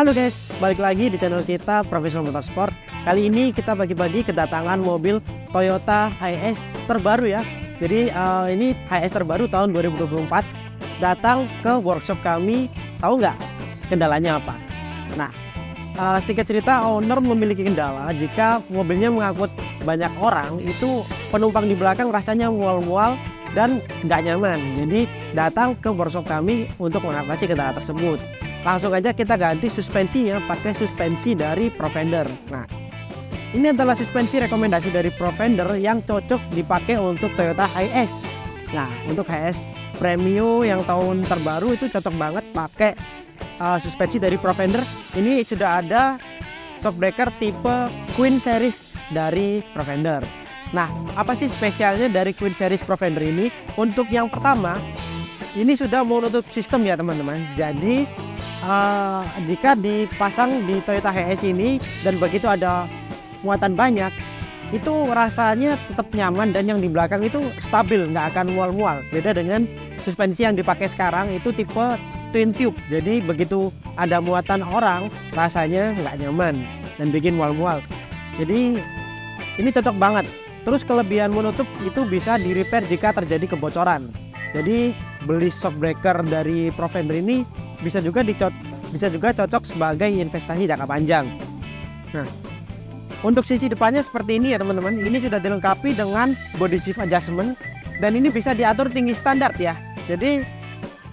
Halo guys, balik lagi di channel kita Professional Motorsport. Kali ini kita bagi-bagi kedatangan mobil Toyota Hiace terbaru ya. Jadi ini Hiace terbaru tahun 2024 datang ke workshop kami. Tahu nggak kendalanya apa? Nah, singkat cerita, owner memiliki kendala jika mobilnya mengangkut banyak orang, itu penumpang di belakang rasanya mual-mual dan nggak nyaman. Jadi datang ke workshop kami untuk mengatasi kendala tersebut. Langsung aja kita ganti suspensinya pakai suspensi dari Provender. Nah, ini adalah suspensi rekomendasi dari Provender yang cocok dipakai untuk Toyota Hiace. Nah, untuk Hiace Premium yang tahun terbaru itu cocok banget pakai suspensi dari Provender. Ini sudah ada shockbreaker tipe Queen Series dari Provender. Nah, apa sih spesialnya dari Queen Series Provender ini? Untuk yang pertama, ini sudah monotup sistem ya teman-teman. Jadi jika dipasang di Toyota Hiace ini dan begitu ada muatan banyak, itu rasanya tetap nyaman dan yang di belakang itu stabil, nggak akan mual-mual. Beda dengan suspensi yang dipakai sekarang itu tipe twin tube. Jadi begitu ada muatan orang, rasanya nggak nyaman dan bikin mual-mual. Jadi ini cocok banget. Terus kelebihan monotup itu bisa di repair jika terjadi kebocoran. Jadi beli shockbreaker dari Provender ini bisa juga cocok sebagai investasi jangka panjang. Nah, untuk sisi depannya seperti ini ya teman-teman. Ini sudah dilengkapi dengan body shift adjustment dan ini bisa diatur tinggi standar ya. Jadi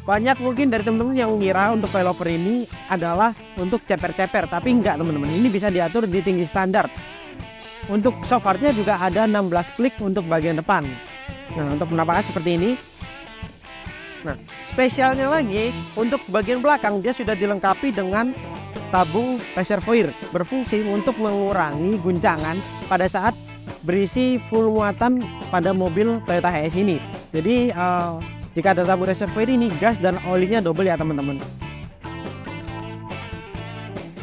banyak mungkin dari teman-teman yang mengira untuk coilover ini adalah untuk ceper-ceper, tapi enggak teman-teman. Ini bisa diatur di tinggi standar. Untuk shock hardnya juga ada 16 klik untuk bagian depan. Nah, untuk penampakan seperti ini. Nah, spesialnya lagi untuk bagian belakang dia sudah dilengkapi dengan tabung reservoir, berfungsi untuk mengurangi guncangan pada saat berisi full muatan pada mobil Toyota Hiace ini. Jadi jika ada tabung reservoir ini, gas dan olinya double ya teman-teman.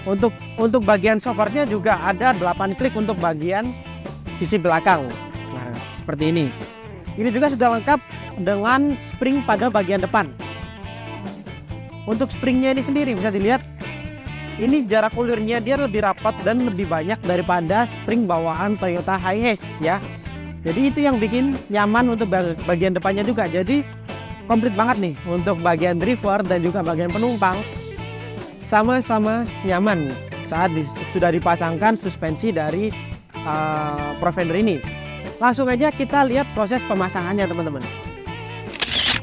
Untuk bagian shocknya juga ada 8 klik untuk bagian sisi belakang. Nah, seperti ini. Ini juga sudah lengkap dengan spring pada bagian depan. Untuk springnya ini sendiri bisa dilihat, ini jarak ulurnya dia lebih rapat dan lebih banyak daripada spring bawaan Toyota Hiace ya. Jadi itu yang bikin nyaman untuk bagian depannya juga. Jadi komplit banget nih untuk bagian driver dan juga bagian penumpang. Sama-sama nyaman saat sudah dipasangkan suspensi dari Provender ini. Langsung aja kita lihat proses pemasangannya teman-teman.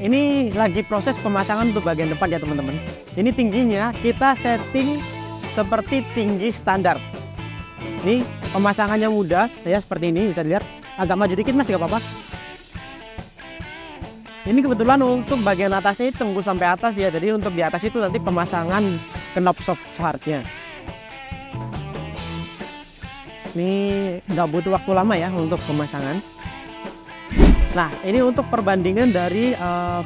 Ini lagi proses pemasangan untuk bagian depan ya teman-teman. Ini tingginya kita setting seperti tinggi standar. Ini pemasangannya mudah ya, seperti ini bisa dilihat. Agak maju dikit mas, gak apa-apa. Ini kebetulan untuk bagian atasnya tembus sampai atas ya. Jadi untuk di atas itu nanti pemasangan knob soft hardnya. Ini nggak butuh waktu lama ya untuk pemasangan. Nah, ini untuk perbandingan dari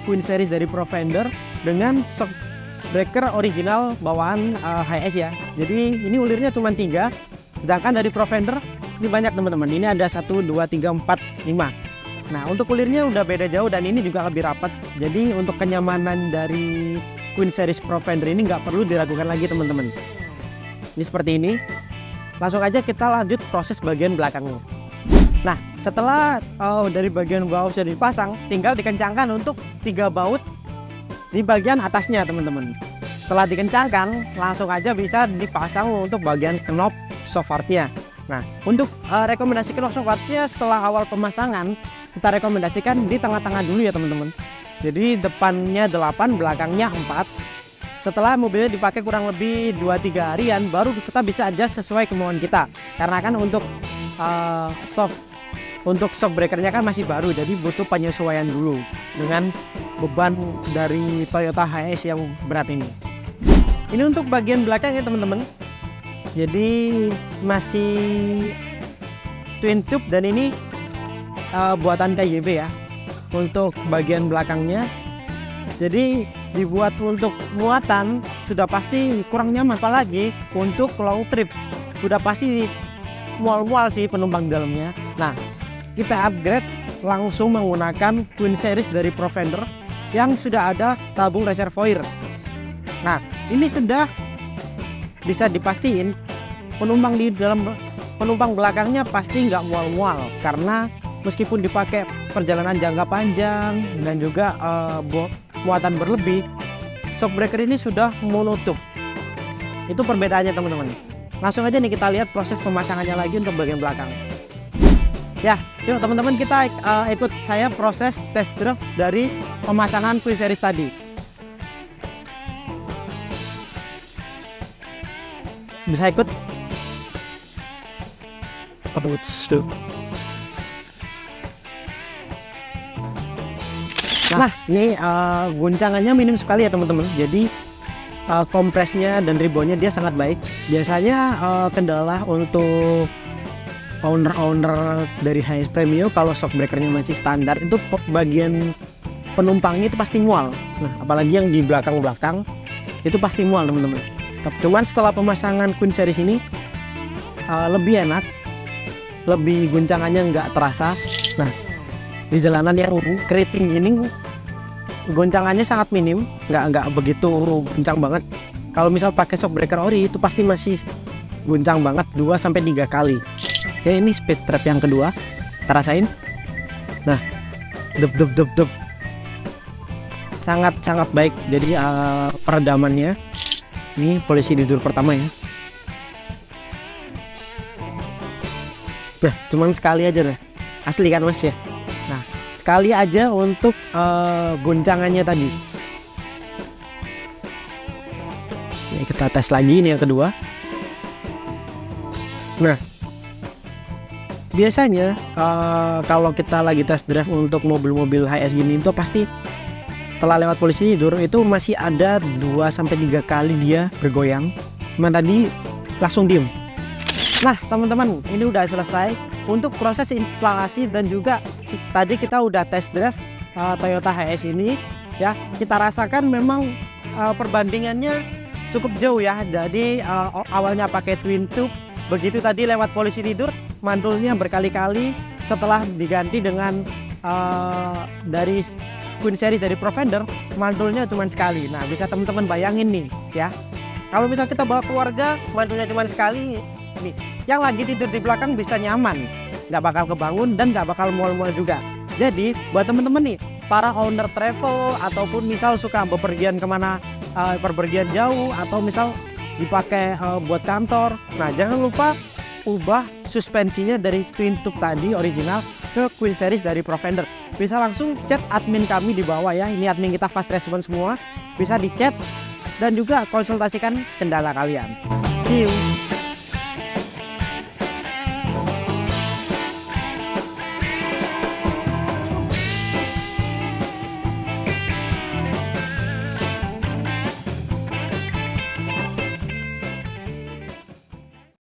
Queen Series dari Provender dengan shockbreaker original bawaan Hiace ya. Jadi ini ulirnya cuma 3, sedangkan dari Provender ini banyak teman-teman. Ini ada 1, 2, 3, 4, 5. Nah, untuk ulirnya udah beda jauh dan ini juga lebih rapat. Jadi untuk kenyamanan dari Queen Series Provender ini nggak perlu diragukan lagi teman-teman. Ini seperti ini. Langsung aja kita lanjut proses bagian belakangnya. Nah, setelah dari bagian bawah sudah dipasang, tinggal dikencangkan untuk 3 baut di bagian atasnya teman-teman. Setelah dikencangkan, langsung aja bisa dipasang untuk bagian knob soft hardnya. Nah, untuk rekomendasi knob soft hardnya setelah awal pemasangan, kita rekomendasikan di tengah-tengah dulu ya teman-teman. Jadi depannya 8, belakangnya 4. Setelah mobilnya dipakai kurang lebih 2-3 harian, baru kita bisa adjust sesuai kemauan kita. Karena kan untuk shockbreakernya kan masih baru, jadi butuh penyesuaian dulu dengan beban dari Toyota Hiace yang berat ini. Ini untuk bagian belakang ya teman-teman. Jadi masih twin tube dan ini buatan KYB ya. Untuk bagian belakangnya, jadi dibuat untuk muatan sudah pasti kurang nyaman, apalagi untuk long trip sudah pasti mual-mual sih penumpang di dalamnya. Nah, kita upgrade langsung menggunakan Queen Series dari Provender yang sudah ada tabung reservoir. Nah, ini sudah bisa dipastiin penumpang belakangnya pasti nggak mual-mual, karena meskipun dipakai perjalanan jangka panjang dan juga muatan berlebih, shock breaker ini sudah menutup. Itu perbedaannya teman-teman. Langsung aja nih kita lihat proses pemasangannya lagi untuk bagian belakang. Ya, yuk teman-teman, kita ikut saya proses test drive dari pemasangan Queen Series tadi. Bisa ikut? Nah, ini guncangannya minim sekali ya teman-teman. Jadi kompresnya dan reboundnya dia sangat baik. Biasanya kendala untuk owner dari HS Premio kalau shock breakernya masih standar itu bagian penumpangnya itu pasti mual. Nah, apalagi yang di belakang itu pasti mual teman-teman. Cuman setelah pemasangan Queen Series ini lebih enak, lebih guncangannya nggak terasa. Nah, di jalanan yang keriting ini goncangannya sangat minim, nggak begitu guncang banget. Kalau misal pakai shock breaker ori itu pasti masih guncang banget 2-3 kali. Oke, ini speed trap yang kedua, kita rasain. Nah, dep. Sangat baik. Jadi peredamannya ini polisi tidur pertama ya. Nah, cuman sekali aja deh, asli kan mas ya. Nah, sekali aja untuk guncangannya tadi. Ini kita tes lagi, ini yang kedua. Nah, biasanya kalau kita lagi test drive untuk mobil-mobil HS gini itu pasti setelah lewat polisi tidur itu masih ada 2-3 kali dia bergoyang. Cuman tadi langsung diem. Nah teman-teman, ini udah selesai untuk proses instalasi dan juga tadi kita udah test drive Toyota HS ini ya. Kita rasakan memang perbandingannya cukup jauh ya. Jadi awalnya pakai twin tube, begitu tadi lewat polisi tidur mandulnya berkali-kali, setelah diganti dengan dari Queen Series dari Profender, mandulnya cuma sekali. Nah, bisa teman-teman bayangin nih ya, kalau misal kita bawa keluarga mandulnya cuma sekali nih, yang lagi tidur di belakang bisa nyaman, nggak bakal kebangun dan nggak bakal mual-mual juga. Jadi buat teman-teman nih, para owner travel ataupun misal suka bepergian kemana, perpergian jauh atau misal dipakai buat kantor, nah jangan lupa ubah suspensinya dari twin tube tadi original ke Queen Series dari Profender. Bisa langsung chat admin kami di bawah ya. Ini admin kita fast response semua. Bisa di chat dan juga konsultasikan kendala kalian. See you.